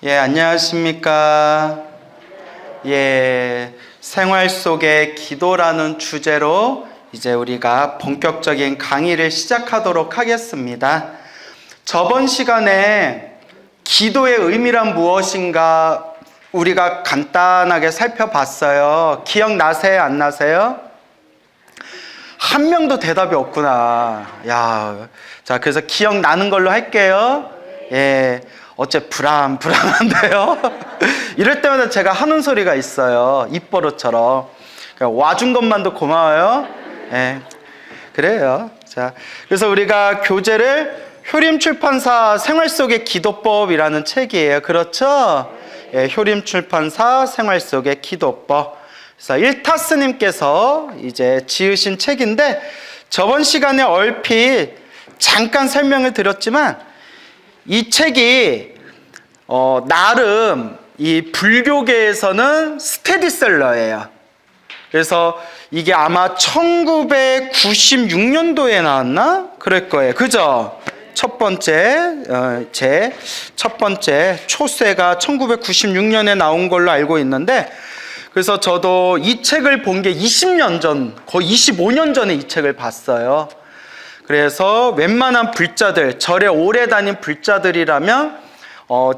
안녕하십니까. 생활 속의 기도라는 주제로 이제 우리가 본격적인 강의를 시작하도록 하겠습니다. 저번 시간에 기도의 의미란 무엇인가 우리가 간단하게 살펴봤어요. 기억나세요? 안 나세요? 한 명도 대답이 없구나. 자, 그래서 기억나는 걸로 할게요. 어째 불안한데요? 이럴 때마다 제가 하는 소리가 있어요. 입버릇처럼. 와준 것만도 고마워요. 그래요. 자, 그래서 우리가 교재를 효림출판사 생활 속의 기도법이라는 책이에요. 그렇죠? 효림출판사 생활 속의 기도법. 그래서 일타스님께서 이제 지으신 책인데 저번 시간에 얼핏 잠깐 설명을 드렸지만 이 책이 나름 이 불교계에서는 스테디셀러예요. 그래서 이게 아마 1996년도에 나왔나? 그럴 거예요. 그죠? 제 첫 번째 초세가 1996년에 나온 걸로 알고 있는데, 그래서 저도 이 책을 본 게 20년 전, 거의 25년 전에 이 책을 봤어요. 그래서 웬만한 불자들, 절에 오래 다닌 불자들이라면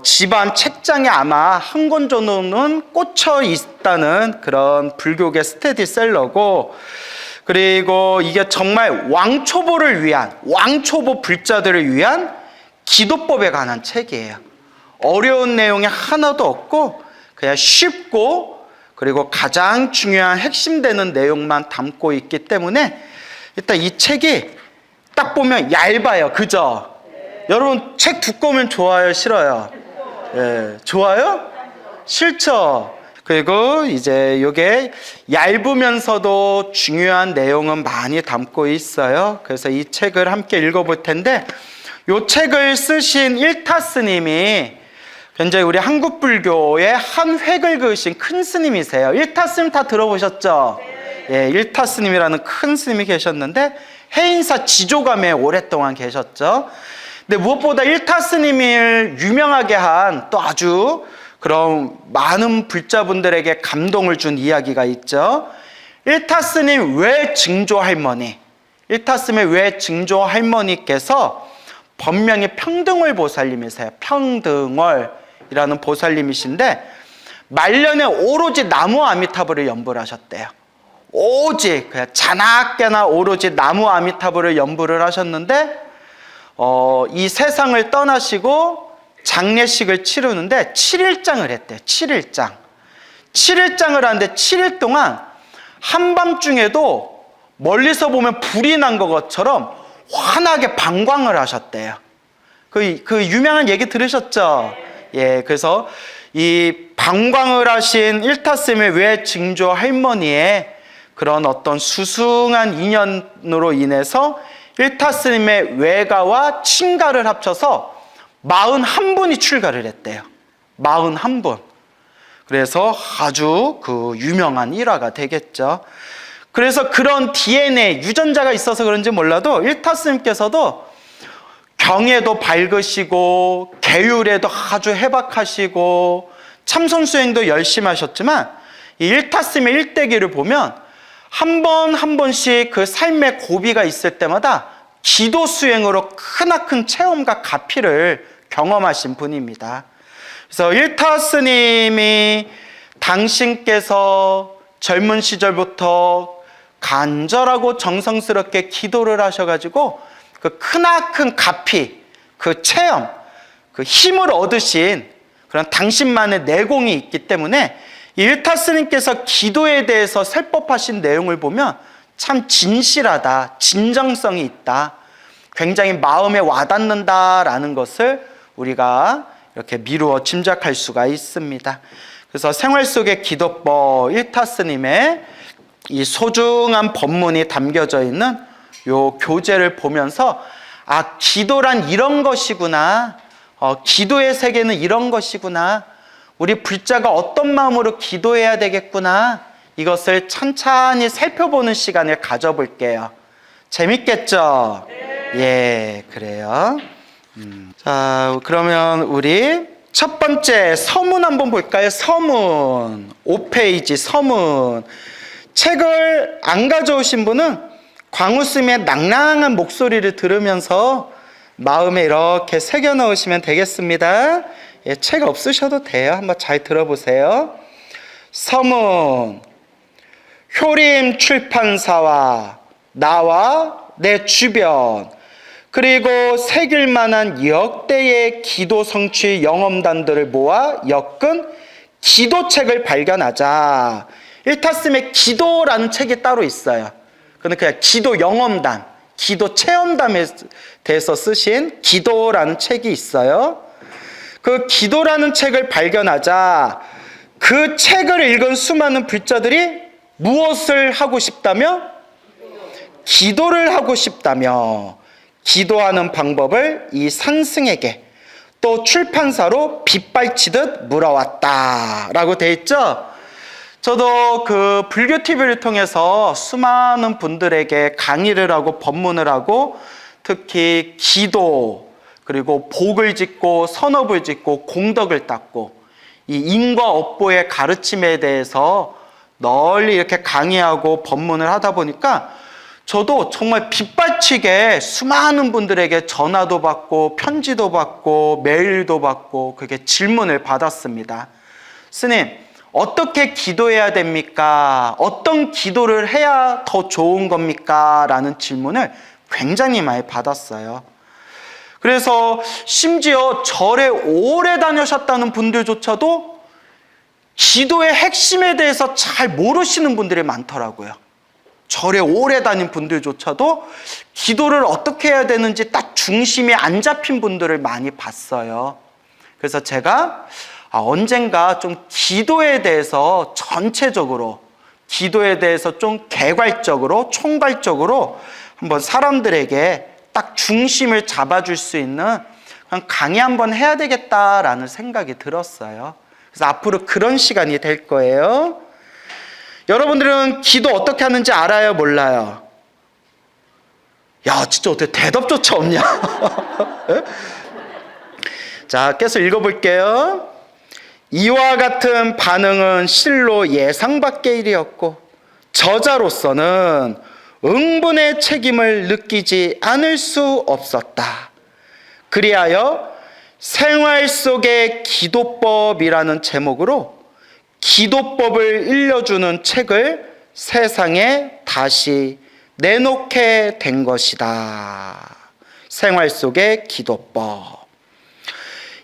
집안 책장에 아마 한 권 정도는 꽂혀 있다는 그런 불교계 스테디셀러고, 그리고 이게 정말 왕초보 불자들을 위한 기도법에 관한 책이에요. 어려운 내용이 하나도 없고 그냥 쉽고, 그리고 가장 중요한 핵심되는 내용만 담고 있기 때문에 일단 이 책이 딱 보면 얇아요. 그죠? 여러분 책 두꺼우면 좋아요? 싫어요? 좋아요? 싫죠? 그리고 이제 이게 얇으면서도 중요한 내용은 많이 담고 있어요. 그래서 이 책을 함께 읽어볼 텐데, 이 책을 쓰신 일타스님이 현재 우리 한국 불교의 한 획을 그으신 큰 스님이세요. 일타스님 다 들어보셨죠? 일타스님이라는 큰 스님이 계셨는데 해인사 지조감에 오랫동안 계셨죠. 근데 무엇보다 일타스님을 유명하게 한 또 아주 그런 많은 불자분들에게 감동을 준 이야기가 있죠. 일타스님 외증조 할머니, 일타스님의 외증조 할머니께서 법명이 평등월 보살님이세요. 평등월이라는 보살님이신데 말년에 오로지 나무 아미타불을 연불 하셨대요. 오직 그냥 자나깨나 오로지 나무 아미타불을 연불을 하셨는데 이 세상을 떠나시고 장례식을 치르는데 7일장을 했대요. 7일장을 하는데 7일 동안 한밤중에도 멀리서 보면 불이 난 것처럼 환하게 방광을 하셨대요. 그 유명한 얘기 들으셨죠? 그래서 이 방광을 하신 일타스님의 외증조 할머니의 그런 어떤 수승한 인연으로 인해서 일타스님의 외가와 친가를 합쳐서 41분이 출가를 했대요. 41분. 그래서 아주 그 유명한 일화가 되겠죠. 그래서 그런 DNA, 유전자가 있어서 그런지 몰라도 일타스님께서도 경에도 밝으시고 계율에도 아주 해박하시고 참선수행도 열심히 하셨지만 이 일타스님의 일대기를 보면 한 번씩 그 삶의 고비가 있을 때마다 기도 수행으로 크나큰 체험과 가피를 경험하신 분입니다. 그래서 일타스님이 당신께서 젊은 시절부터 간절하고 정성스럽게 기도를 하셔가지고 그 크나큰 가피, 그 체험, 그 힘을 얻으신 그런 당신만의 내공이 있기 때문에 일타스님께서 기도에 대해서 설법하신 내용을 보면 참 진실하다, 진정성이 있다, 굉장히 마음에 와닿는다라는 것을 우리가 이렇게 미루어 짐작할 수가 있습니다. 그래서 생활 속의 기도법 일타스님의 이 소중한 법문이 담겨져 있는 요 교재를 보면서 기도란 이런 것이구나, 기도의 세계는 이런 것이구나, 우리 불자가 어떤 마음으로 기도해야 되겠구나, 이것을 찬찬히 살펴보는 시간을 가져볼게요. 재밌겠죠? 그래요. 자, 그러면 우리 첫 번째 서문 한번 볼까요? 서문 5페이지 서문. 책을 안 가져오신 분은 광우스님의 낭낭한 목소리를 들으면서 마음에 이렇게 새겨 넣으시면 되겠습니다. 예, 책 없으셔도 돼요. 한번 잘 들어보세요. 서문. 효림 출판사와 나와 내 주변 그리고 새길 만한 역대의 기도 성취 영험단들을 모아 엮은 기도책을 발견하자. 일타스의 기도라는 책이 따로 있어요. 그건 그냥 기도 영험단, 기도 체험담에 대해서 쓰신 기도라는 책이 있어요. 그 기도라는 책을 발견하자 그 책을 읽은 수많은 불자들이 무엇을 하고 싶다며? 기도를 하고 싶다며 기도하는 방법을 이 산승에게 또 출판사로 빗발치듯 물어왔다라고 돼 있죠. 저도 그 불교 TV를 통해서 수많은 분들에게 강의를 하고 법문을 하고 특히 기도 그리고 복을 짓고 선업을 짓고 공덕을 닦고 이 인과 업보의 가르침에 대해서 널리 이렇게 강의하고 법문을 하다 보니까 저도 정말 빗발치게 수많은 분들에게 전화도 받고 편지도 받고 메일도 받고 그렇게 질문을 받았습니다. 스님, 어떻게 기도해야 됩니까? 어떤 기도를 해야 더 좋은 겁니까? 라는 질문을 굉장히 많이 받았어요. 그래서 심지어 절에 오래 다녀셨다는 분들조차도 기도의 핵심에 대해서 잘 모르시는 분들이 많더라고요. 절에 오래 다닌 분들조차도 기도를 어떻게 해야 되는지 딱 중심이 안 잡힌 분들을 많이 봤어요. 그래서 제가 언젠가 좀 기도에 대해서 전체적으로 기도에 대해서 좀 개괄적으로 총괄적으로 한번 사람들에게 딱 중심을 잡아줄 수 있는 그냥 강의 한번 해야 되겠다라는 생각이 들었어요. 그래서 앞으로 그런 시간이 될 거예요. 여러분들은 기도 어떻게 하는지 알아요? 몰라요? 야, 진짜 어떻게 대답조차 없냐? 자, 계속 읽어볼게요. 이와 같은 반응은 실로 예상 밖의 일이었고 저자로서는 응분의 책임을 느끼지 않을 수 없었다. 그리하여 생활 속의 기도법이라는 제목으로 기도법을 일러주는 책을 세상에 다시 내놓게 된 것이다. 생활 속의 기도법.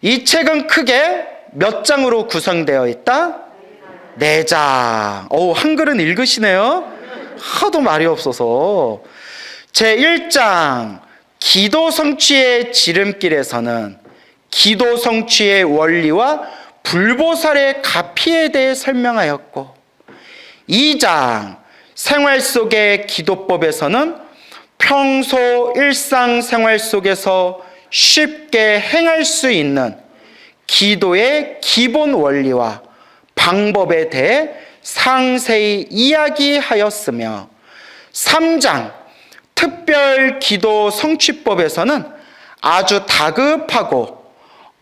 이 책은 크게 몇 장으로 구성되어 있다? 4장. 한글은 읽으시네요. 하도 말이 없어서. 제1장 기도 성취의 지름길에서는 기도 성취의 원리와 불보살의 가피에 대해 설명하였고 2장 생활 속의 기도법에서는 평소 일상생활 속에서 쉽게 행할 수 있는 기도의 기본 원리와 방법에 대해 상세히 이야기하였으며 3장 특별 기도 성취법에서는 아주 다급하고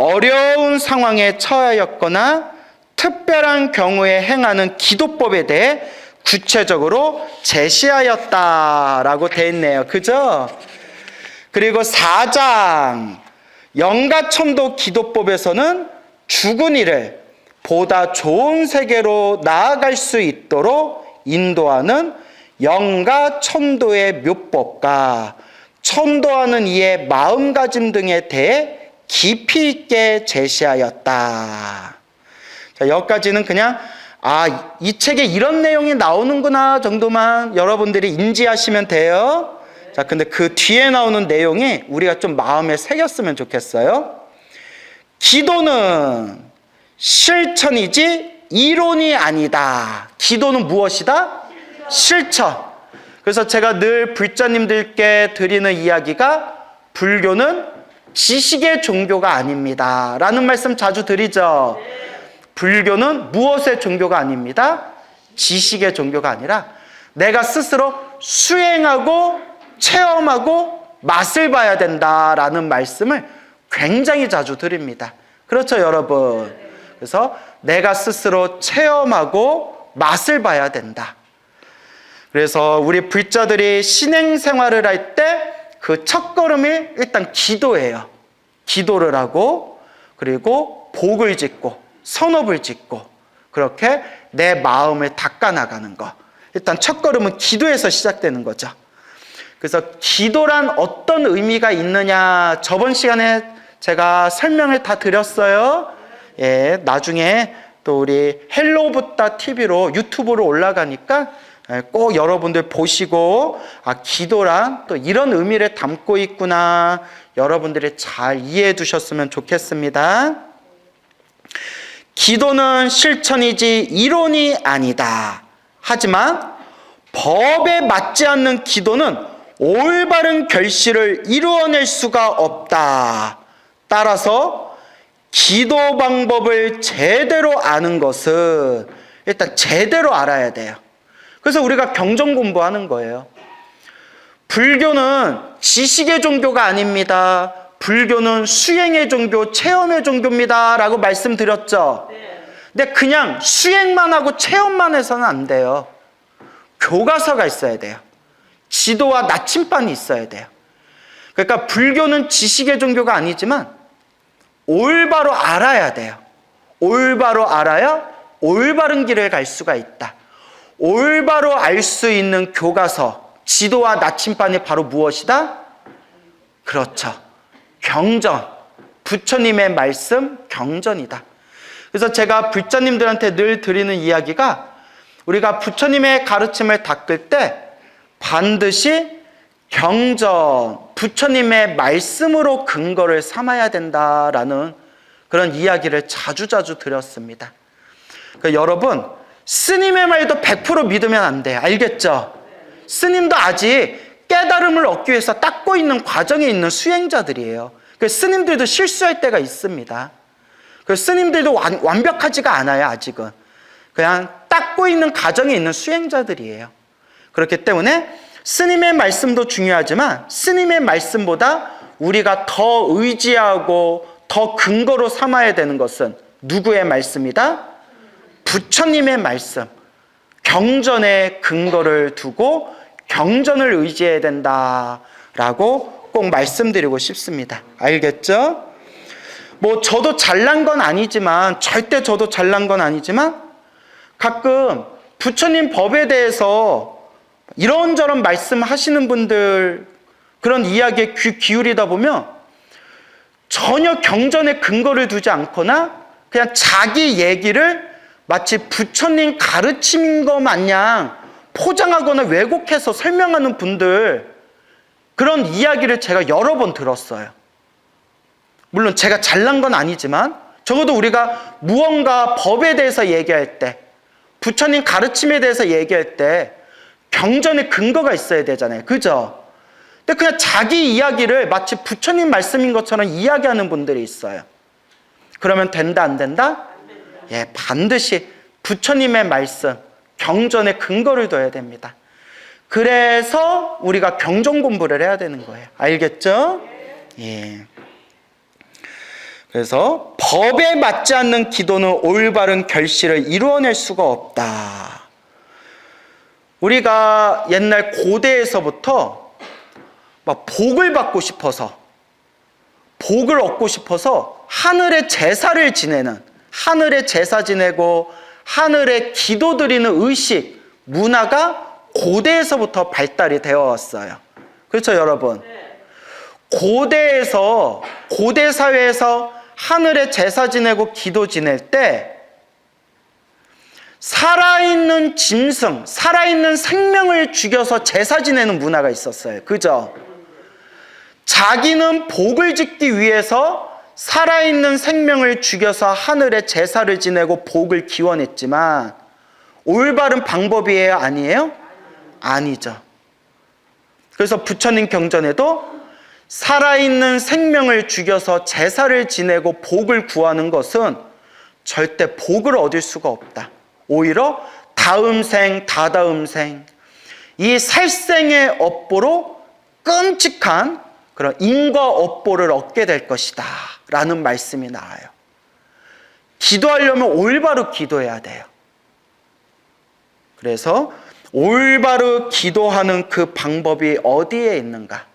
어려운 상황에 처하였거나 특별한 경우에 행하는 기도법에 대해 구체적으로 제시하였다라고 되어 있네요. 그죠? 그리고 4장 영가천도 기도법에서는 죽은 이를 보다 좋은 세계로 나아갈 수 있도록 인도하는 영가천도의 묘법과 천도하는 이의 마음가짐 등에 대해 깊이 있게 제시하였다. 자, 여기까지는 그냥 이 책에 이런 내용이 나오는구나 정도만 여러분들이 인지하시면 돼요. 자, 근데 그 뒤에 나오는 내용이 우리가 좀 마음에 새겼으면 좋겠어요. 기도는 실천이지 이론이 아니다. 기도는 무엇이다? 실천. 그래서 제가 늘 불자님들께 드리는 이야기가 불교는 지식의 종교가 아닙니다 라는 말씀 자주 드리죠. 불교는 무엇의 종교가 아닙니다. 지식의 종교가 아니라 내가 스스로 수행하고 체험하고 맛을 봐야 된다라는 말씀을 굉장히 자주 드립니다. 그렇죠, 여러분. 그래서 내가 스스로 체험하고 맛을 봐야 된다. 그래서 우리 불자들이 신앙생활을 할 때 그 첫걸음이 일단 기도예요. 기도를 하고 그리고 복을 짓고 선업을 짓고 그렇게 내 마음을 닦아나가는 거. 일단 첫걸음은 기도에서 시작되는 거죠. 그래서 기도란 어떤 의미가 있느냐, 저번 시간에 제가 설명을 다 드렸어요. 예, 나중에 또 우리 헬로부다 TV로 유튜브로 올라가니까 꼭 여러분들 보시고 기도란 또 이런 의미를 담고 있구나, 여러분들이 잘 이해해 두셨으면 좋겠습니다. 기도는 실천이지 이론이 아니다. 하지만 법에 맞지 않는 기도는 올바른 결실을 이루어낼 수가 없다. 따라서 기도 방법을 제대로 아는 것은 일단 제대로 알아야 돼요. 그래서 우리가 경전 공부하는 거예요. 불교는 지식의 종교가 아닙니다. 불교는 수행의 종교, 체험의 종교입니다 라고 말씀드렸죠. 근데 그냥 수행만 하고 체험만 해서는 안 돼요. 교과서가 있어야 돼요. 지도와 나침반이 있어야 돼요. 그러니까 불교는 지식의 종교가 아니지만 올바로 알아야 돼요. 올바로 알아야 올바른 길을 갈 수가 있다. 올바로 알 수 있는 교과서, 지도와 나침반이 바로 무엇이다? 그렇죠. 경전. 부처님의 말씀, 경전이다. 그래서 제가 불자님들한테 늘 드리는 이야기가, 우리가 부처님의 가르침을 닦을 때 반드시 경전, 부처님의 말씀으로 근거를 삼아야 된다라는 그런 이야기를 자주자주 드렸습니다. 그러니까 여러분, 스님의 말도 100% 믿으면 안 돼요. 알겠죠? 스님도 아직 깨달음을 얻기 위해서 닦고 있는 과정에 있는 수행자들이에요. 스님들도 실수할 때가 있습니다. 스님들도 완벽하지가 않아요. 아직은 그냥 닦고 있는 과정에 있는 수행자들이에요. 그렇기 때문에 스님의 말씀도 중요하지만 스님의 말씀보다 우리가 더 의지하고 더 근거로 삼아야 되는 것은 누구의 말씀이다? 부처님의 말씀, 경전에 근거를 두고 경전을 의지해야 된다라고 꼭 말씀드리고 싶습니다. 알겠죠? 저도 잘난 건 아니지만, 절대 저도 잘난 건 아니지만 가끔 부처님 법에 대해서 이런저런 말씀하시는 분들 그런 이야기에 귀 기울이다 보면 전혀 경전에 근거를 두지 않거나 그냥 자기 얘기를 마치 부처님 가르침인 것 마냥 포장하거나 왜곡해서 설명하는 분들, 그런 이야기를 제가 여러 번 들었어요. 물론 제가 잘난 건 아니지만 적어도 우리가 무언가 법에 대해서 얘기할 때, 부처님 가르침에 대해서 얘기할 때 경전에 근거가 있어야 되잖아요. 그죠? 근데 그냥 자기 이야기를 마치 부처님 말씀인 것처럼 이야기하는 분들이 있어요. 그러면 된다, 안 된다? 예, 반드시 부처님의 말씀, 경전에 근거를 둬야 됩니다. 그래서 우리가 경전 공부를 해야 되는 거예요. 알겠죠? 예. 그래서 법에 맞지 않는 기도는 올바른 결실을 이루어낼 수가 없다. 우리가 옛날 고대에서부터 막 복을 받고 싶어서, 복을 얻고 싶어서 하늘의 제사를 지내는, 하늘의 제사 지내고 하늘에 기도 드리는 의식, 문화가 고대에서부터 발달이 되어 왔어요. 그렇죠, 여러분? 고대에서, 고대 사회에서 하늘에 제사 지내고 기도 지낼 때 살아있는 짐승, 살아있는 생명을 죽여서 제사 지내는 문화가 있었어요. 그죠? 자기는 복을 짓기 위해서 살아있는 생명을 죽여서 하늘에 제사를 지내고 복을 기원했지만 올바른 방법이에요? 아니에요? 아니죠. 그래서 부처님 경전에도 살아있는 생명을 죽여서 제사를 지내고 복을 구하는 것은 절대 복을 얻을 수가 없다. 오히려 다음 생, 다다음 생, 이 살생의 업보로 끔찍한 그런 인과 업보를 얻게 될 것이다 라는 말씀이 나와요. 기도하려면 올바로 기도해야 돼요. 그래서 올바로 기도하는 그 방법이 어디에 있는가?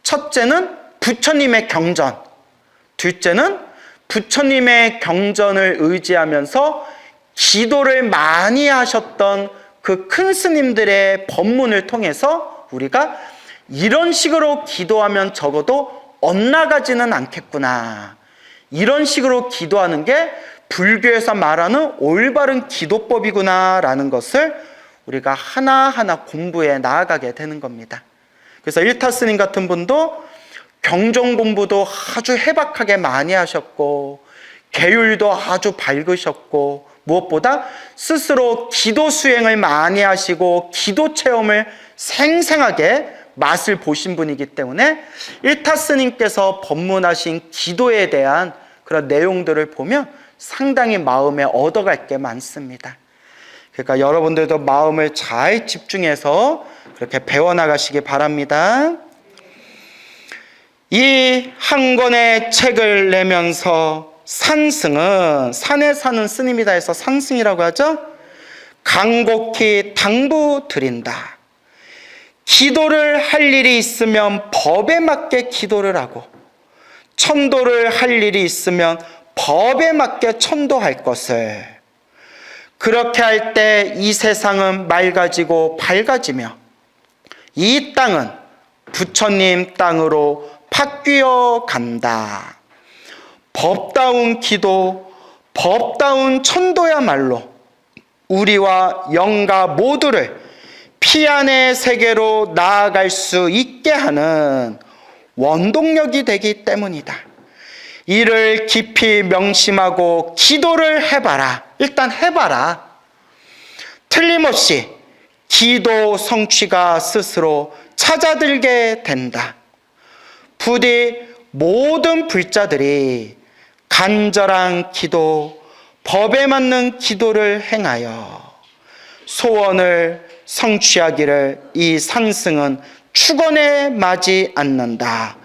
첫째는 부처님의 경전, 둘째는 부처님의 경전을 의지하면서 기도를 많이 하셨던 그 큰 스님들의 법문을 통해서 우리가 이런 식으로 기도하면 적어도 엇나가지는 않겠구나, 이런 식으로 기도하는 게 불교에서 말하는 올바른 기도법이구나 라는 것을 우리가 하나하나 공부해 나아가게 되는 겁니다. 그래서 일타 스님 같은 분도 경전 공부도 아주 해박하게 많이 하셨고, 계율도 아주 밝으셨고, 무엇보다 스스로 기도 수행을 많이 하시고 기도 체험을 생생하게 맛을 보신 분이기 때문에 일타 스님께서 법문하신 기도에 대한 그런 내용들을 보면 상당히 마음에 얻어갈 게 많습니다. 그러니까 여러분들도 마음을 잘 집중해서 그렇게 배워나가시기 바랍니다. 이 한 권의 책을 내면서 산승은, 산에 사는 스님이다 해서 산승이라고 하죠. 간곡히 당부드린다. 기도를 할 일이 있으면 법에 맞게 기도를 하고, 천도를 할 일이 있으면 법에 맞게 천도할 것을. 그렇게 할 때 이 세상은 맑아지고 밝아지며 이 땅은 부처님 땅으로 바뀌어 간다. 법다운 기도, 법다운 천도야말로 우리와 영가 모두를 피안의 세계로 나아갈 수 있게 하는 원동력이 되기 때문이다. 이를 깊이 명심하고 기도를 해봐라. 일단 해봐라. 틀림없이 기도 성취가 스스로 찾아들게 된다. 부디 모든 불자들이 간절한 기도, 법에 맞는 기도를 행하여 소원을 성취하기를 이 산승은 축원에 마지 않는다.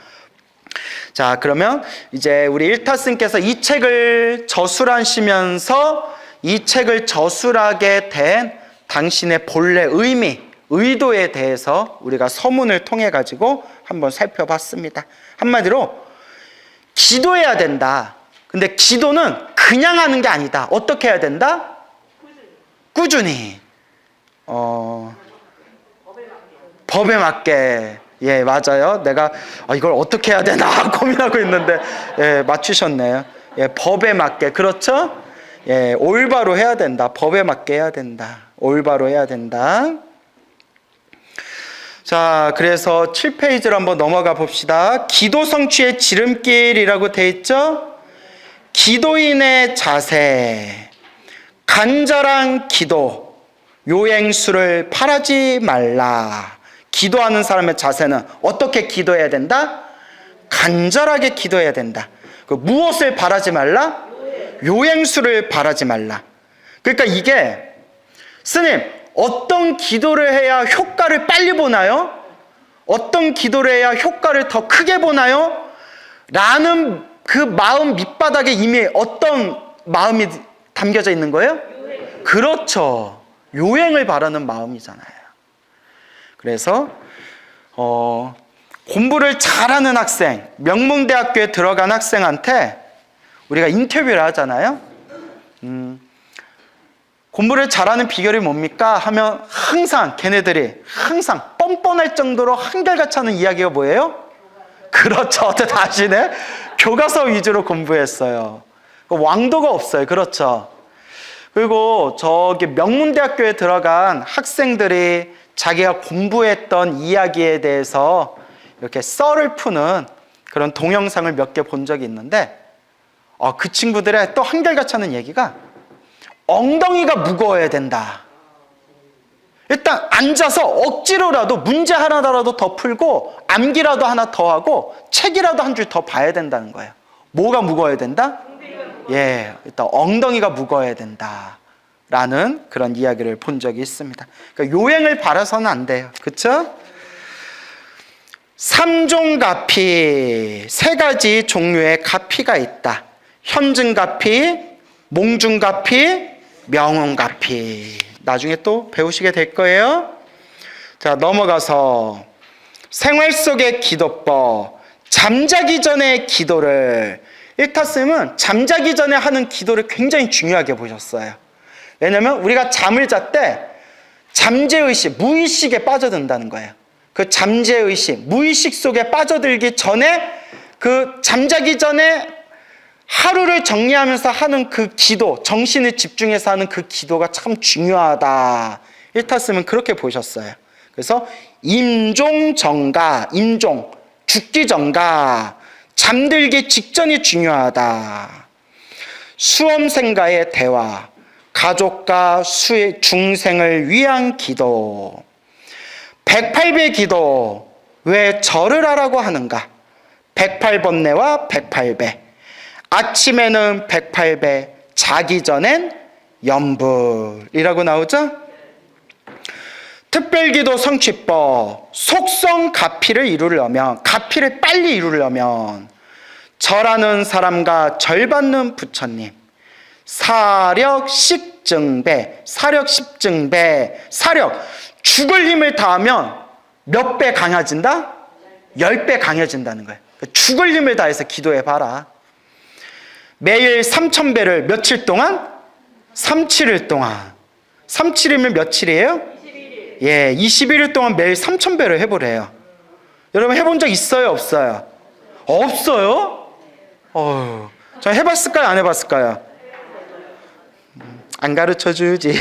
자, 그러면 이제 우리 일타스님께서 이 책을 저술하시면서 이 책을 저술하게 된 당신의 본래 의미, 의도에 대해서 우리가 서문을 통해 가지고 한번 살펴봤습니다. 한마디로 기도해야 된다. 근데 기도는 그냥 하는 게 아니다. 어떻게 해야 된다? 꾸준히. 법에 맞게. 예, 맞아요. 내가 이걸 어떻게 해야 되나 고민하고 있는데, 예, 맞추셨네요. 예, 법에 맞게. 그렇죠? 예, 올바로 해야 된다. 법에 맞게 해야 된다. 올바로 해야 된다. 자, 그래서 7페이지로 한번 넘어가 봅시다. 기도 성취의 지름길이라고 돼 있죠? 기도인의 자세, 간절한 기도, 요행수를 바라지 말라. 기도하는 사람의 자세는 어떻게 기도해야 된다? 간절하게 기도해야 된다. 무엇을 바라지 말라? 요행수를 바라지 말라. 그러니까 이게 스님, 어떤 기도를 해야 효과를 빨리 보나요? 어떤 기도를 해야 효과를 더 크게 보나요? 라는 그 마음 밑바닥에 이미 어떤 마음이 담겨져 있는 거예요? 그렇죠. 요행을 바라는 마음이잖아요. 그래서 공부를 잘하는 학생, 명문대학교에 들어간 학생한테 우리가 인터뷰를 하잖아요. 공부를 잘하는 비결이 뭡니까? 하면 항상 걔네들이 항상 뻔뻔할 정도로 한결같이 하는 이야기가 뭐예요? 그렇죠. 어떻게 다 아시네? 교과서 위주로 공부했어요. 왕도가 없어요. 그렇죠. 그리고 저기 명문대학교에 들어간 학생들이 자기가 공부했던 이야기에 대해서 이렇게 썰을 푸는 그런 동영상을 몇 개 본 적이 있는데, 그 친구들의 또 한결같이 하는 얘기가 엉덩이가 무거워야 된다. 일단 앉아서 억지로라도 문제 하나라도 더 풀고 암기라도 하나 더 하고 책이라도 한 줄 더 봐야 된다는 거예요. 뭐가 무거워야 된다? 예, 일단 엉덩이가 무거워야 된다 라는 그런 이야기를 본 적이 있습니다. 그러니까 요행을 바라서는 안 돼요. 그렇죠? 삼종가피, 세 가지 종류의 가피가 있다. 현증가피, 몽중가피, 명운가피. 나중에 또 배우시게 될 거예요. 자, 넘어가서 생활 속의 기도법. 잠자기 전에 기도를, 일타쌤은 잠자기 전에 하는 기도를 굉장히 중요하게 보셨어요. 왜냐면 우리가 잠을 잘 때 잠재의식, 무의식에 빠져든다는 거예요. 그 잠재의식, 무의식 속에 빠져들기 전에, 그 잠자기 전에 하루를 정리하면서 하는 그 기도, 정신을 집중해서 하는 그 기도가 참 중요하다. 일타쌤은 그렇게 보셨어요. 그래서 임종정가, 임종, 죽기 전가, 잠들기 직전이 중요하다. 수험생과의 대화, 가족과 중생을 위한 기도. 108배 기도, 왜 절을 하라고 하는가? 108번뇌와 108배. 아침에는 108배, 자기 전엔 염불이라고 나오죠? 특별기도 성취법, 속성가피를 이루려면, 가피를 빨리 이루려면 절하는 사람과 절받는 부처님, 사력 십증배, 사력 십증배, 사력, 죽을 힘을 다하면 몇 배 강해진다? 10배 강해진다는 거예요. 죽을 힘을 다해서 기도해봐라. 매일 3000배를 며칠 동안? 37일 동안. 37일이면 며칠이에요? 21일. 예, 21일 동안 매일 3000배를 해보래요. 여러분 해본 적 있어요? 없어요? 없어요? 저 해봤을까요? 안 해봤을까요? 안 가르쳐주지.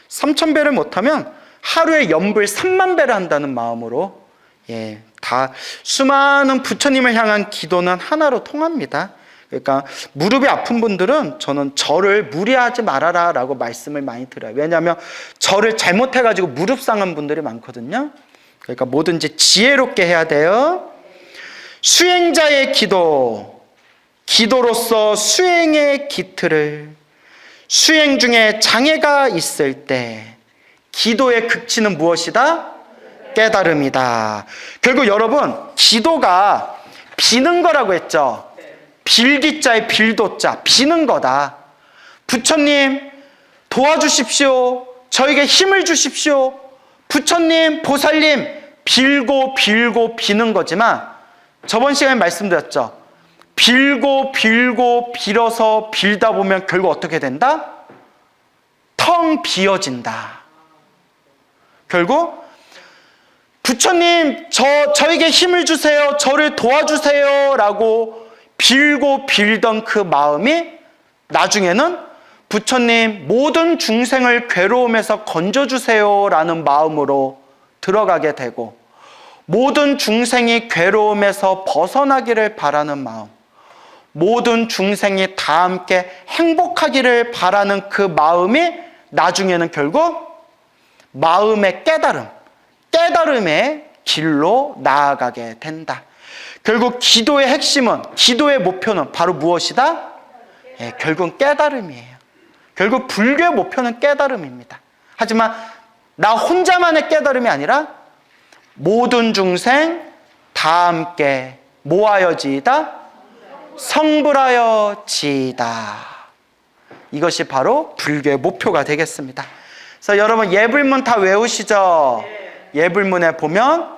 3000배를 못하면 하루에 염불 30,000배를 한다는 마음으로, 예, 다 수많은 부처님을 향한 기도는 하나로 통합니다. 그러니까 무릎이 아픈 분들은 저는 절을 무리하지 말아라 라고 말씀을 많이 드려요. 왜냐하면 절을 잘못해가지고 무릎 상한 분들이 많거든요. 그러니까 뭐든지 지혜롭게 해야 돼요. 수행자의 기도, 기도로서 수행의 기틀을, 수행 중에 장애가 있을 때 기도의 극치는 무엇이다? 깨달음이다. 결국 여러분, 기도가 비는 거라고 했죠. 빌기자의 빌도자, 비는 거다. 부처님 도와주십시오. 저에게 힘을 주십시오. 부처님, 보살님, 빌고 빌고 비는 거지만, 저번 시간에 말씀드렸죠. 빌고 빌고 빌어서 빌다 보면 결국 어떻게 된다? 텅 비어진다. 결국 부처님, 저에게 힘을 주세요. 저를 도와주세요. 라고 빌고 빌던 그 마음이 나중에는 부처님, 모든 중생을 괴로움에서 건져주세요. 라는 마음으로 들어가게 되고, 모든 중생이 괴로움에서 벗어나기를 바라는 마음, 모든 중생이 다 함께 행복하기를 바라는 그 마음이 나중에는 결국 마음의 깨달음, 깨달음의 길로 나아가게 된다. 결국 기도의 핵심은, 기도의 목표는 바로 무엇이다? 예, 결국은 깨달음이에요. 결국 불교의 목표는 깨달음입니다. 하지만 나 혼자만의 깨달음이 아니라 모든 중생 다 함께 모하여지이다, 성불하여지이다. 이것이 바로 불교의 목표가 되겠습니다. 그래서 여러분 예불문 다 외우시죠? 예불문에 보면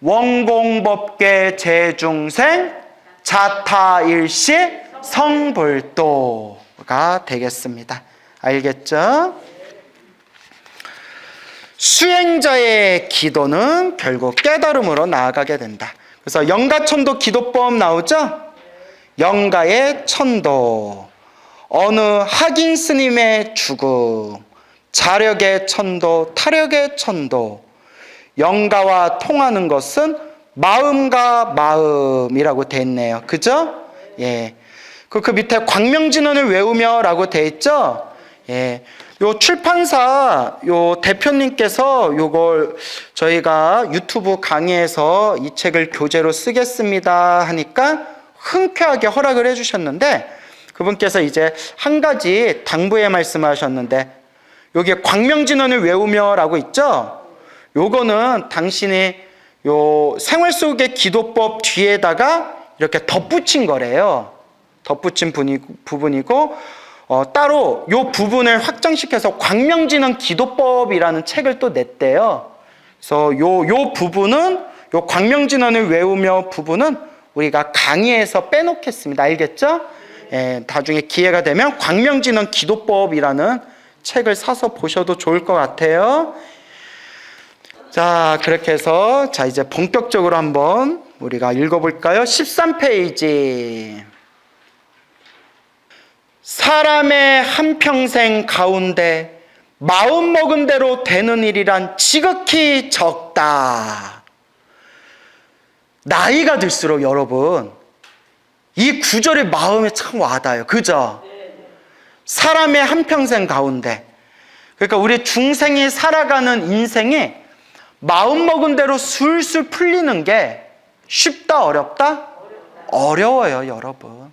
원공법계 제중생 자타일시 성불도가 되겠습니다. 알겠죠? 수행자의 기도는 결국 깨달음으로 나아가게 된다. 그래서 영가천도 기도법 나오죠? 영가의 천도, 어느 학인 스님의 죽음, 자력의 천도, 타력의 천도. 영가와 통하는 것은 마음과 마음이라고 돼 있네요. 그죠? 예. 그 밑에 광명진언을 외우며 라고 돼 있죠? 예. 요 출판사 요 대표님께서 요걸 저희가 유튜브 강의에서 이 책을 교재로 쓰겠습니다 하니까 흔쾌하게 허락을 해주셨는데, 그분께서 이제 한 가지 당부의 말씀을 하셨는데, 여기에 광명진언을 외우며 라고 있죠? 요거는 당신이 요 생활 속의 기도법 뒤에다가 이렇게 덧붙인 거래요. 덧붙인 부분이고 따로 이 부분을 확장시켜서 광명진흥 기도법이라는 책을 또 냈대요. 그래서 요 부분은 요 광명진흥을 외우며 부분은 우리가 강의에서 빼놓겠습니다. 알겠죠? 예, 나중에 기회가 되면 광명진흥 기도법이라는 책을 사서 보셔도 좋을 것 같아요. 자, 그렇게 해서 자 이제 본격적으로 한번 우리가 읽어볼까요? 13페이지. 사람의 한평생 가운데 마음먹은 대로 되는 일이란 지극히 적다. 나이가 들수록 여러분 이 구절이 마음에 참 와닿아요. 그죠? 사람의 한평생 가운데, 그러니까 우리 중생이 살아가는 인생이 마음먹은 대로 술술 풀리는 게 쉽다 어렵다? 어려워요, 여러분.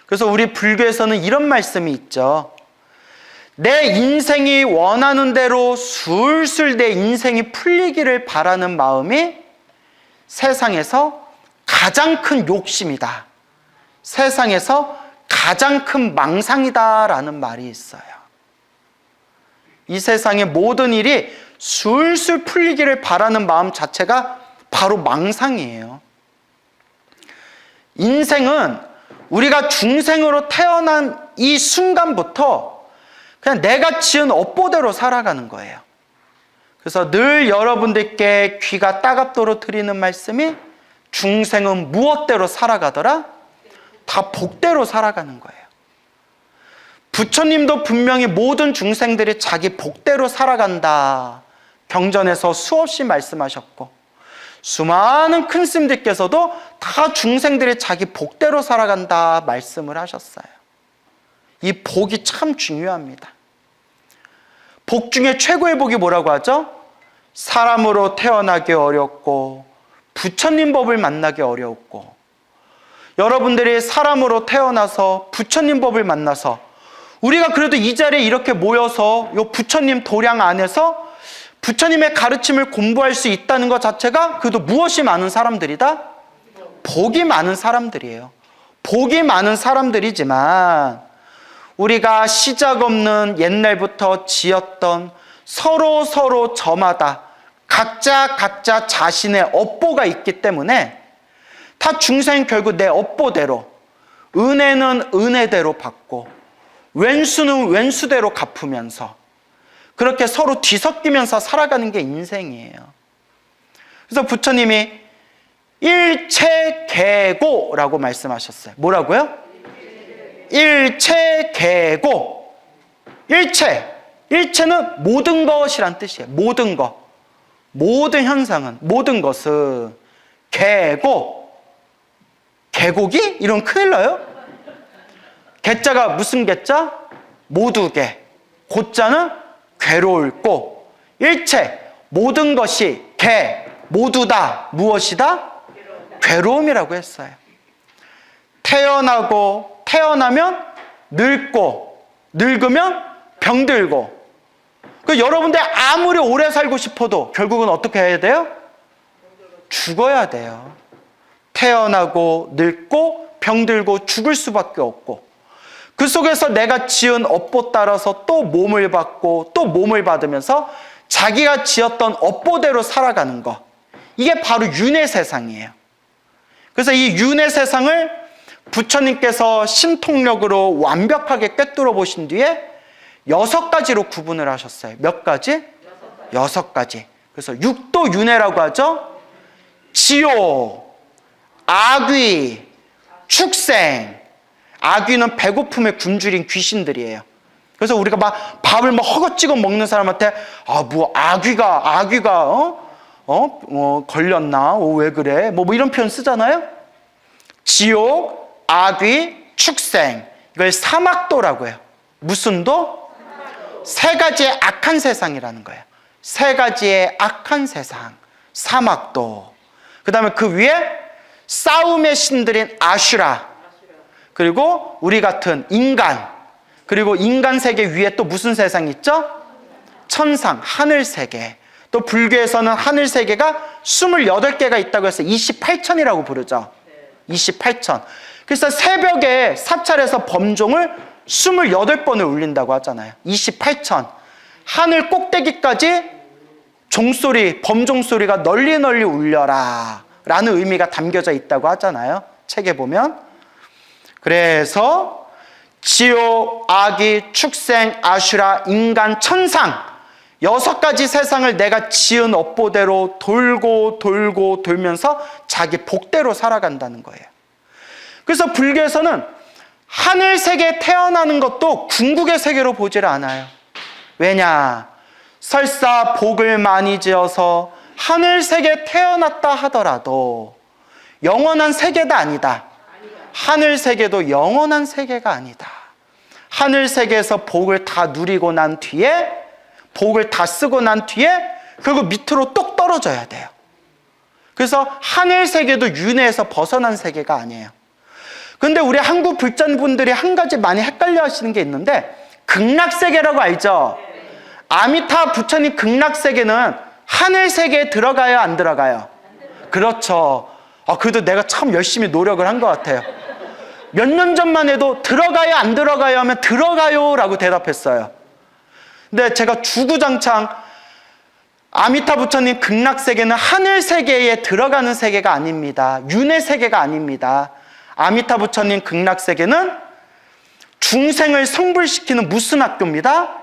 그래서 우리 불교에서는 이런 말씀이 있죠. 내 인생이 원하는 대로 술술 내 인생이 풀리기를 바라는 마음이 세상에서 가장 큰 욕심이다. 세상에서 가장 큰 망상이다라는 말이 있어요. 이 세상의 모든 일이 술술 풀리기를 바라는 마음 자체가 바로 망상이에요. 인생은 우리가 중생으로 태어난 이 순간부터 그냥 내가 지은 업보대로 살아가는 거예요. 그래서 늘 여러분들께 귀가 따갑도록 드리는 말씀이 중생은 무엇대로 살아가더라? 다 복대로 살아가는 거예요. 부처님도 분명히 모든 중생들이 자기 복대로 살아간다. 경전에서 수없이 말씀하셨고 수많은 큰 스님들께서도 다 중생들이 자기 복대로 살아간다 말씀을 하셨어요. 이 복이 참 중요합니다. 복 중에 최고의 복이 뭐라고 하죠? 사람으로 태어나기 어렵고 부처님 법을 만나기 어려웠고, 여러분들이 사람으로 태어나서 부처님 법을 만나서 우리가 그래도 이 자리에 이렇게 모여서 이 부처님 도량 안에서 부처님의 가르침을 공부할 수 있다는 것 자체가 그래도 무엇이 많은 사람들이다? 복이 많은 사람들이에요. 복이 많은 사람들이지만 우리가 시작 없는 옛날부터 지었던 서로 저마다 각자 자신의 업보가 있기 때문에 다 중생 결국 내 업보대로, 은혜는 은혜대로 받고 왼수는 왼수대로 갚으면서 그렇게 서로 뒤섞이면서 살아가는 게 인생이에요. 그래서 부처님이 일체계고라고 말씀하셨어요. 뭐라고요? 일체계고. 일체는 모든 것이란 뜻이에요. 모든 것, 모든 현상은, 모든 것은 계곡이? 이러면 큰일 나요. 개자가 무슨 개자? 모두개. 고자는 괴로울 고. 일체, 모든 것이 모두다. 무엇이다? 괴로움이라고 했어요. 태어나면 늙고, 늙으면 병들고. 여러분들 아무리 오래 살고 싶어도 결국은 어떻게 해야 돼요? 죽어야 돼요. 태어나고 늙고 병들고 죽을 수밖에 없고, 그 속에서 내가 지은 업보 따라서 또 몸을 받고 또 몸을 받으면서 자기가 지었던 업보대로 살아가는 것, 이게 바로 윤회 세상이에요. 그래서 이 윤회 세상을 부처님께서 신통력으로 완벽하게 꿰뚫어 보신 뒤에 6가지로 구분을 하셨어요. 몇 가지? 6가지. 그래서 육도 윤회라고 하죠. 지옥, 악귀, 축생. 악귀는 배고픔에 굶주린 귀신들이에요. 그래서 우리가 막 밥을 막 허겁지겁 먹는 사람한테 악귀가 걸렸나? 왜 그래? 뭐 이런 표현 쓰잖아요. 지옥, 악귀, 축생. 이걸 사막도라고 해요. 무슨 도? 3가지의 악한 세상이라는 거예요. 3가지의 악한 세상, 사막도. 그 다음에 그 위에 싸움의 신들인 아슈라, 그리고 우리 같은 인간, 그리고 인간 세계 위에 또 무슨 세상이 있죠? 천상, 하늘 세계. 또 불교에서는 하늘 세계가 28개가 있다고 해서 28천이라고 부르죠. 28천. 그래서 새벽에 사찰에서 범종을 28번을 울린다고 하잖아요. 28천. 하늘 꼭대기까지 종소리, 범종소리가 널리 울려라 라는 의미가 담겨져 있다고 하잖아요. 책에 보면. 그래서 지옥, 아기, 축생, 아슈라, 인간, 천상 6가지 세상을 내가 지은 업보대로 돌고 돌면서 자기 복대로 살아간다는 거예요. 그래서 불교에서는 하늘 세계에 태어나는 것도 궁극의 세계로 보질 않아요. 왜냐? 설사 복을 많이 지어서 하늘 세계에 태어났다 하더라도 영원한 세계가 아니다. 하늘 세계도 영원한 세계가 아니다. 하늘 세계에서 복을 다 누리고 난 뒤에, 복을 다 쓰고 난 뒤에 그리고 밑으로 똑 떨어져야 돼요. 그래서 하늘 세계도 윤회에서 벗어난 세계가 아니에요. 근데 우리 한국 불자분들이 한 가지 많이 헷갈려 하시는 게 있는데, 극락세계라고 알죠? 아미타 부처님 극락세계는 하늘 세계에 들어가요, 안 들어가요? 그렇죠. 그래도 내가 참 열심히 노력을 한 것 같아요. 몇 년 전만 해도 들어가요, 안 들어가요 하면 들어가요 라고 대답했어요. 근데 제가 주구장창 아미타 부처님 극락세계는 하늘 세계에 들어가는 세계가 아닙니다. 윤회 세계가 아닙니다. 아미타 부처님 극락세계는 중생을 성불시키는 무슨 학교입니다?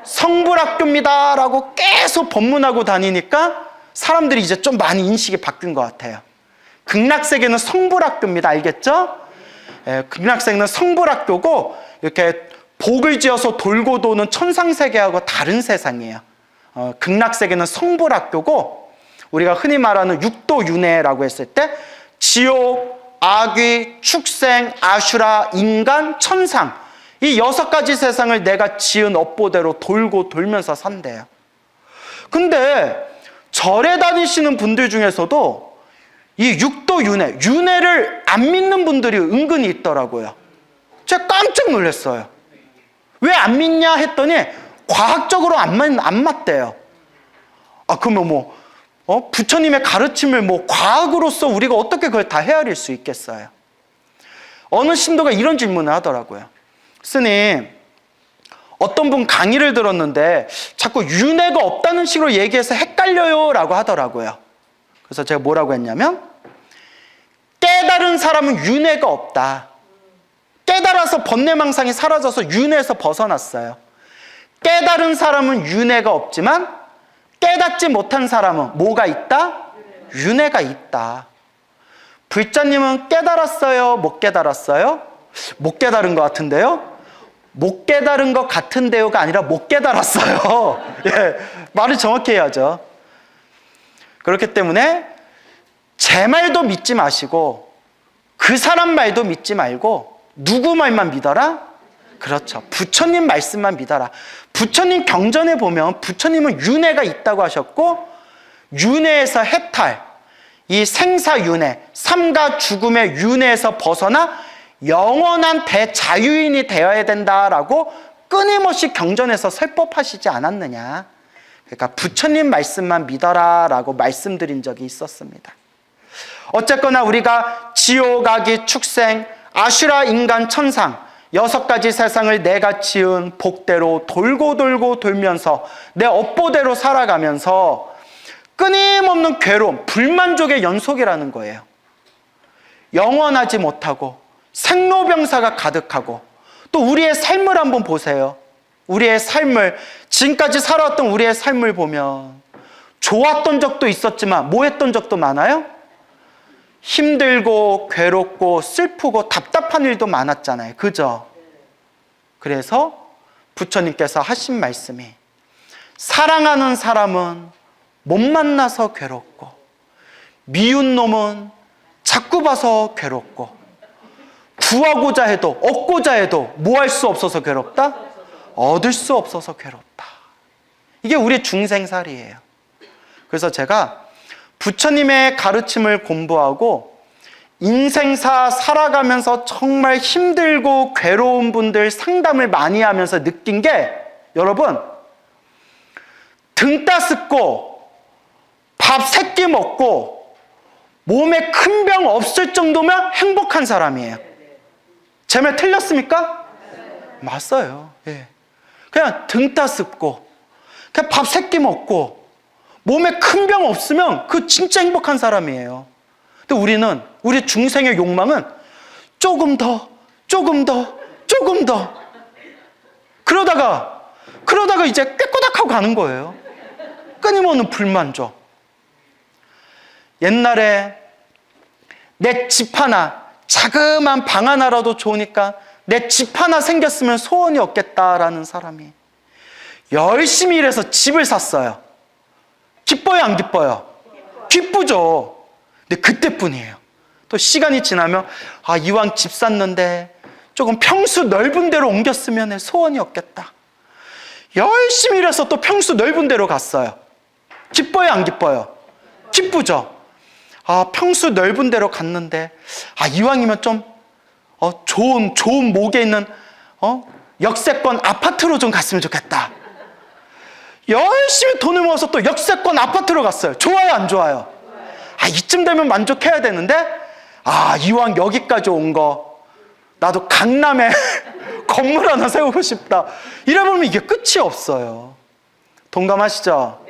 성불학교입니다 라고 계속 법문하고 다니니까 사람들이 이제 좀 많이 인식이 바뀐 것 같아요. 극락세계는 성불학교입니다. 알겠죠? 극락세계는 성불학교고 이렇게 복을 지어서 돌고 도는 천상세계하고 다른 세상이에요. 극락세계는 성불학교고 우리가 흔히 말하는 육도윤회라고 했을 때 지옥, 아귀, 축생, 아슈라, 인간, 천상 이 6가지 세상을 내가 지은 업보대로 돌고 돌면서 산대요. 근데 절에 다니시는 분들 중에서도 이 육도윤회, 윤회를 안 믿는 분들이 은근히 있더라고요. 제가 깜짝 놀랐어요. 왜 안 믿냐 했더니 과학적으로 안 맞대요. 그러면 부처님의 가르침을 과학으로서 우리가 어떻게 그걸 다 헤아릴 수 있겠어요? 어느 신도가 이런 질문을 하더라고요. 스님, 어떤 분 강의를 들었는데 자꾸 윤회가 없다는 식으로 얘기해서 헷갈려요 라고 하더라고요. 그래서 제가 뭐라고 했냐면, 깨달은 사람은 윤회가 없다. 깨달아서 번뇌망상이 사라져서 윤회에서 벗어났어요. 깨달은 사람은 윤회가 없지만 깨닫지 못한 사람은 뭐가 있다? 윤회가 있다. 불자님은 깨달았어요? 못 깨달았어요? 못 깨달은 것 같은데요? 못 깨달은 것 같은데요가 아니라 못 깨달았어요. 예, 말을 정확히 해야죠. 그렇기 때문에 제 말도 믿지 마시고 그 사람 말도 믿지 말고 누구 말만 믿어라? 그렇죠. 부처님 말씀만 믿어라. 부처님 경전에 보면 부처님은 윤회가 있다고 하셨고, 윤회에서 해탈, 이 생사윤회, 삶과 죽음의 윤회에서 벗어나 영원한 대자유인이 되어야 된다라고 끊임없이 경전에서 설법하시지 않았느냐. 그러니까 부처님 말씀만 믿어라 라고 말씀드린 적이 있었습니다. 어쨌거나 우리가 지옥, 아기, 축생, 아슈라, 인간, 천상 6가지 세상을 내가 지은 복대로 돌고 돌면서 내 업보대로 살아가면서 끊임없는 괴로움, 불만족의 연속이라는 거예요. 영원하지 못하고 생로병사가 가득하고, 또 우리의 삶을 한번 보세요. 우리의 삶을, 지금까지 살아왔던 우리의 삶을 보면 좋았던 적도 있었지만 뭐 했던 적도 많아요? 힘들고 괴롭고 슬프고 답답한 일도 많았잖아요. 그죠? 그래서 부처님께서 하신 말씀이, 사랑하는 사람은 못 만나서 괴롭고 미운 놈은 자꾸 봐서 괴롭고 구하고자 해도 얻고자 해도 뭐 할 수 없어서 괴롭다? 얻을 수 없어서 괴롭다. 이게 우리 중생살이에요. 그래서 제가 부처님의 가르침을 공부하고 인생사 살아가면서 정말 힘들고 괴로운 분들 상담을 많이 하면서 느낀 게, 여러분, 등 따숩고 밥 3끼 먹고 몸에 큰 병 없을 정도면 행복한 사람이에요. 제 말 틀렸습니까? 맞아요. 예. 그냥 등 따숩고 그냥 밥 3끼 먹고 몸에 큰 병 없으면 그 진짜 행복한 사람이에요. 근데 우리 중생의 욕망은 조금 더 그러다가 이제 꾀꼬닥하고 가는 거예요. 끊임없는 불만족. 옛날에 내 집 하나, 자그마한 방 하나라도 좋으니까 내 집 하나 생겼으면 소원이 없겠다라는 사람이 열심히 일해서 집을 샀어요. 기뻐요, 안 기뻐요? 기쁘죠. 근데 그때뿐이에요. 또 시간이 지나면 이왕 집 샀는데 조금 평수 넓은 데로 옮겼으면 내 소원이 없겠다. 열심히 일해서 또 평수 넓은 데로 갔어요. 기뻐요, 안 기뻐요? 기쁘죠. 평수 넓은 데로 갔는데 이왕이면 좀 좋은 목에 있는 역세권 아파트로 좀 갔으면 좋겠다. 열심히 돈을 모아서 또 역세권 아파트로 갔어요. 좋아요, 안 좋아요? 이쯤 되면 만족해야 되는데 이왕 여기까지 온 거 나도 강남에 건물 하나 세우고 싶다. 이래보면 이게 끝이 없어요. 동감하시죠?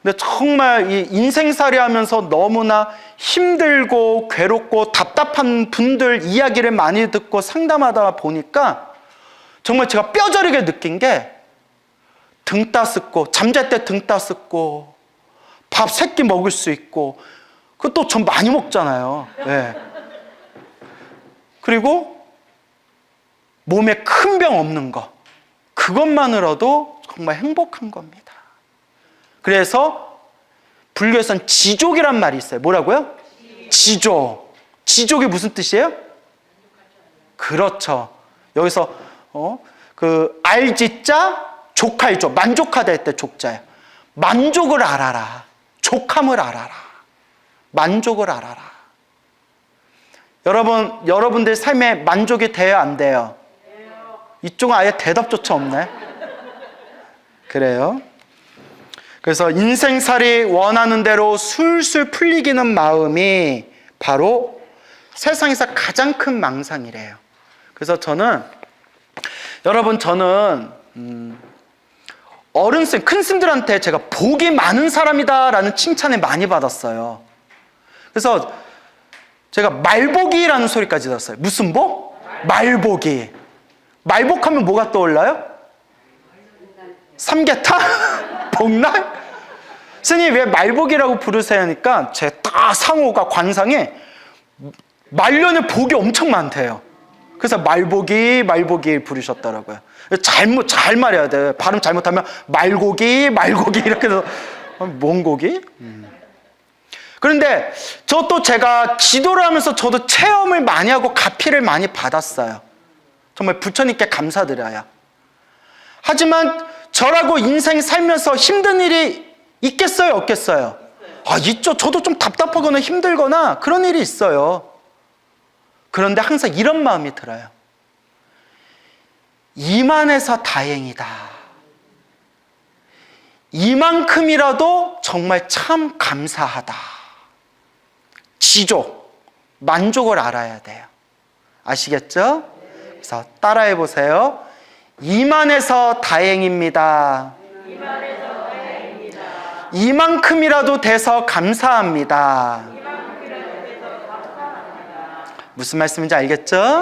근데 정말 이 인생살이 하면서 너무나 힘들고 괴롭고 답답한 분들 이야기를 많이 듣고 상담하다 보니까 정말 제가 뼈저리게 느낀 게 등 따숩고 잠잘 때 등 따숩고 밥 3끼 먹을 수 있고 그것도 전 많이 먹잖아요. 네. 그리고 몸에 큰 병 없는 거 그것만으로도 정말 행복한 겁니다. 그래서 불교에서는 지족이란 말이 있어요. 뭐라고요? 지족. 지족이 무슨 뜻이에요? 그렇죠. 여기서 알지자 족할조 만족하다 할 때 족자예요. 만족을 알아라. 족함을 알아라. 만족을 알아라. 여러분들 삶에 만족이 돼요, 안 돼요? 이쪽은 아예 대답조차 없네. 그래요. 그래서 인생살이 원하는 대로 술술 풀리기는 마음이 바로 세상에서 가장 큰 망상이래요. 그래서 저는 어른쌤, 큰 스님들한테 제가 복이 많은 사람이다라는 칭찬을 많이 받았어요. 그래서 제가 말복이라는 소리까지 들었어요. 무슨 복? 말복이. 말복하면 뭐가 떠올라요? 삼계탕? 복날? 스님 왜 말복이라고 부르세요? 하니까 제 다 상호가 관상에 말년에 복이 엄청 많대요. 그래서 말복이 부르셨더라고요. 잘 말해야 돼. 발음 잘못하면 말고기 이렇게 해서 뭔 고기? 그런데 제가 기도를 하면서 저도 체험을 많이 하고 가피를 많이 받았어요. 정말 부처님께 감사드려요. 하지만 저라고 인생 살면서 힘든 일이 있겠어요, 없겠어요? 있죠. 저도 좀 답답하거나 힘들거나 그런 일이 있어요. 그런데 항상 이런 마음이 들어요. 이만해서 다행이다. 이만큼이라도 정말 참 감사하다. 지족, 만족을 알아야 돼요. 아시겠죠? 그래서 따라해 보세요. 이만해서 다행입니다. 이만큼이라도 돼서 감사합니다. 무슨 말씀인지 알겠죠?